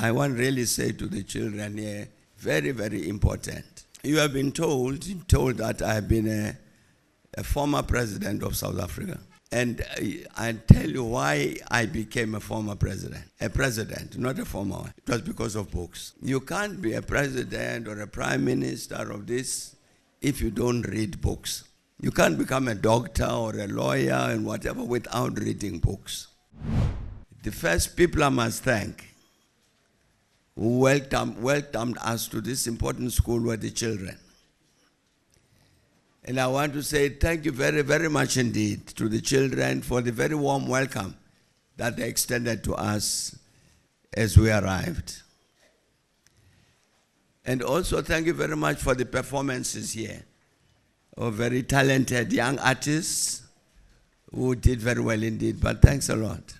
I want to really say to the children here, very, very important. You have been told that I have been a former president of South Africa. And I tell you why I became a former president. A president, not a former one. It was because of books. You can't be a president or a prime minister of this if you don't read books. You can't become a doctor or a lawyer and whatever without reading books. The first people I must thank who welcomed us to this important school were the children. And I want to say thank you very, very much indeed to the children for the very warm welcome that they extended to us as we arrived. And also thank you very much for the performances here of very talented young artists who did very well indeed, but thanks a lot.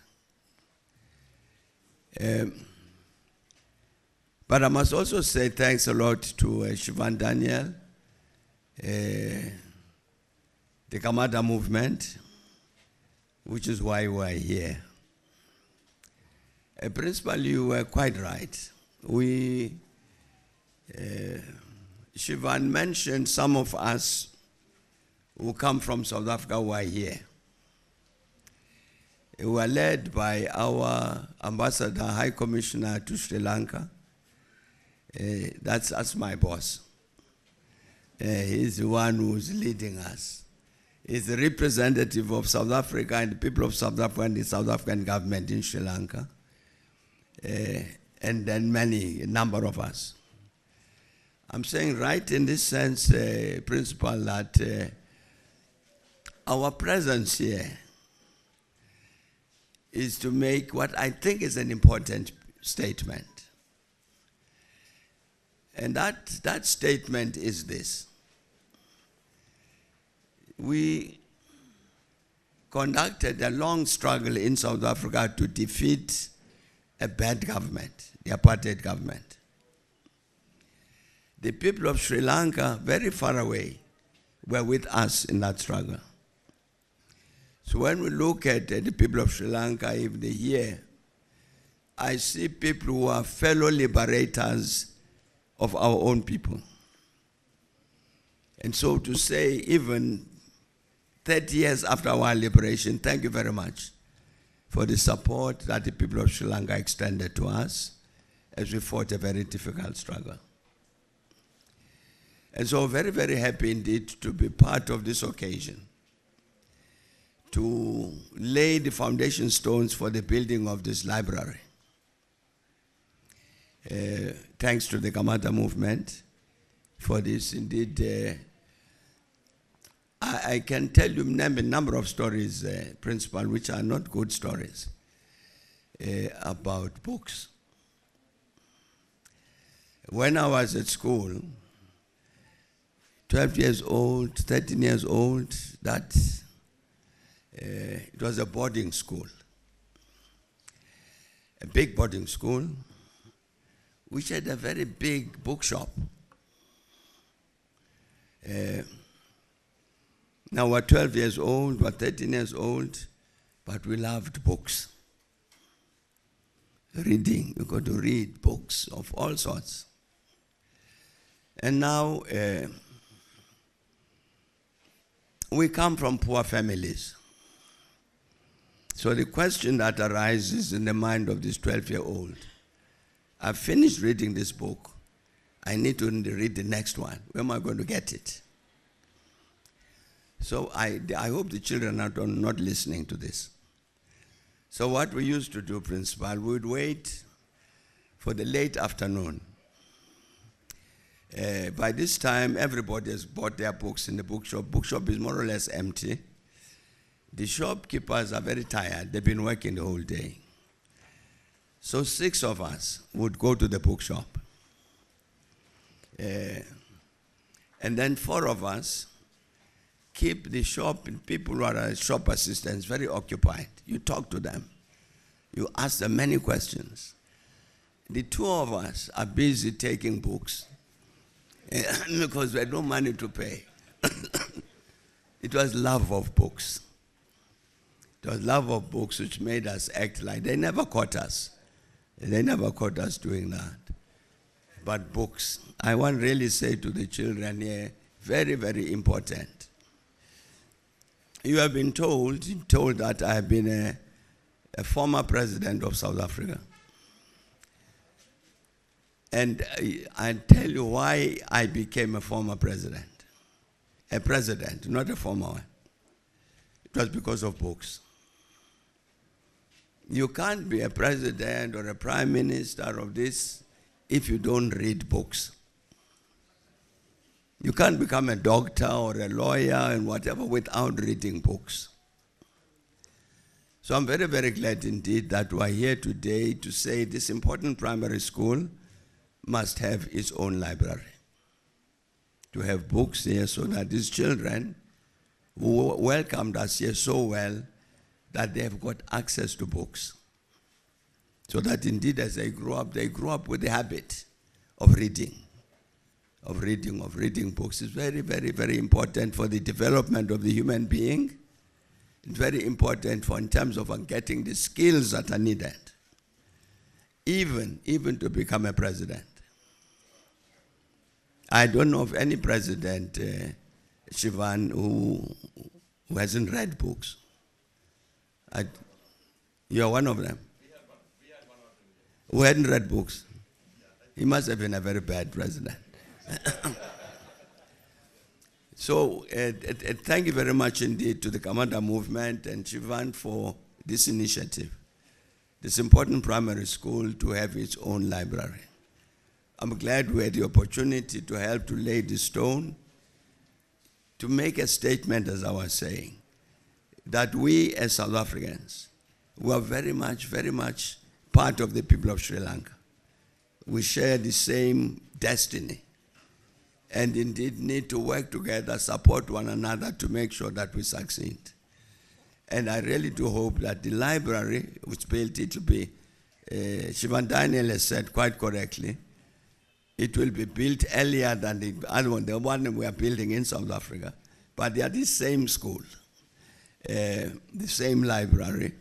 But I must also say thanks a lot to Shivan Daniel, the Kamada movement, which is why we are here. Principal, you were quite right. Shivan mentioned some of us who come from South Africa who are here. We were led by our Ambassador, High Commissioner to Sri Lanka. That's my boss. He's the one who's leading us. He's the representative of South Africa and the people of South Africa and the South African government in Sri Lanka. And then a number of us. I'm saying right in this sense, Principal, that our presence here is to make what I think is an important statement. And that statement is this. We conducted a long struggle in South Africa to defeat a bad government, the apartheid government. The people of Sri Lanka, very far away, were with us in that struggle. So when we look at the people of Sri Lanka, if they hear, I see people who are fellow liberators of our own people. And so to say, even 30 years after our liberation, thank you very much for the support that the people of Sri Lanka extended to us as we fought a very difficult struggle. And so very, very happy indeed to be part of this occasion, to lay the foundation stones for the building of this library. Thanks to the Kamada movement for this. Indeed, I can tell you name a number of stories, Principal, which are not good stories about books. When I was at school, 12 years old, 13 years old, it was a boarding school, a big boarding school, which had a very big bookshop. Now we're 12 years old, we're 13 years old, but we loved books. Reading, you got to read books of all sorts. And now we come from poor families. So the question that arises in the mind of this 12-year-old, I've finished reading this book. I need to read the next one. Where am I going to get it? So I hope the children are not listening to this. So what we used to do, Principal, we would wait for the late afternoon. By this time, everybody has bought their books in the bookshop. Bookshop is more or less empty. The shopkeepers are very tired. They've been working the whole day. So 6 of us would go to the bookshop. And then 4 of us keep the shop and people who are shop assistants very occupied. You talk to them. You ask them many questions. The 2 of us are busy taking books because we had no money to pay. It was love of books. It was love of books which made us act like they never caught us. They never caught us doing that. But books, I want to really say to the children here, very, very important. You have been told that I have been a former president of South Africa. And I tell you why I became a former president. A president, not a former one. It was because of books. You can't be a president or a prime minister of this if you don't read books. You can't become a doctor or a lawyer and whatever without reading books. So I'm very, very glad indeed that we are here today to say this important primary school must have its own library. To have books here so that these children who welcomed us here so well, that they have got access to books. So that indeed as they grow up with the habit of reading. Of reading books. It's very, very, very important for the development of the human being. It's very important in terms of getting the skills that are needed. Even to become a president. I don't know of any president, Shivan, who hasn't read books. You are one of them. We had one of them. Who hadn't read books? He must have been a very bad president. So, thank you very much indeed to the Commander Movement and Shivan for this initiative. This important primary school to have its own library. I'm glad we had the opportunity to help to lay the stone, to make a statement, as I was saying, that we as South Africans, we are very much part of the people of Sri Lanka. We share the same destiny and indeed need to work together, support one another to make sure that we succeed. And I really do hope that the library, which built it to be, Shivan Daniel has said quite correctly, it will be built earlier than the other one, the one we are building in South Africa. But they are the same school, the same library,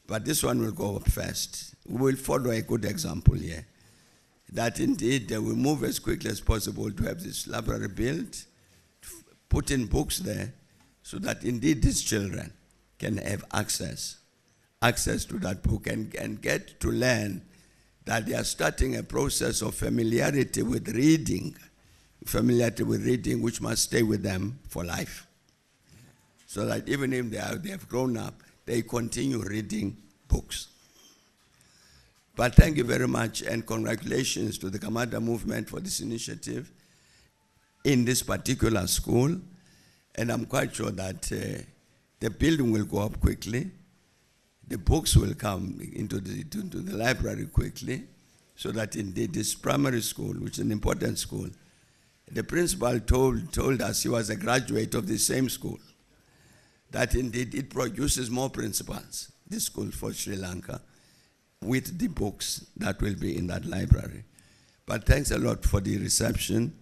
but this one will go up first. We will follow a good example here, that indeed they will move as quickly as possible to have this library built, put in books there, so that indeed these children can have access to that book and get to learn that they are starting a process of familiarity with reading, which must stay with them for life. So that even if they have grown up, they continue reading books. But thank you very much and congratulations to the Commander Movement for this initiative in this particular school. And I'm quite sure that the building will go up quickly. The books will come into the library quickly, so that indeed this primary school, which is an important school, the principal told us, he was a graduate of the same school, that indeed it produces more principals, this school for Sri Lanka, with the books that will be in that library. But thanks a lot for the reception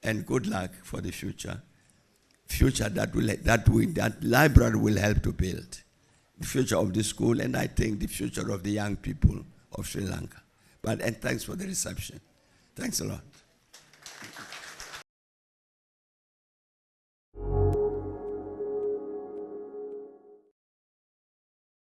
and good luck for the future. That library will help to build the future of the school, and I think the future of the young people of Sri Lanka. And thanks for the reception. Thanks a lot.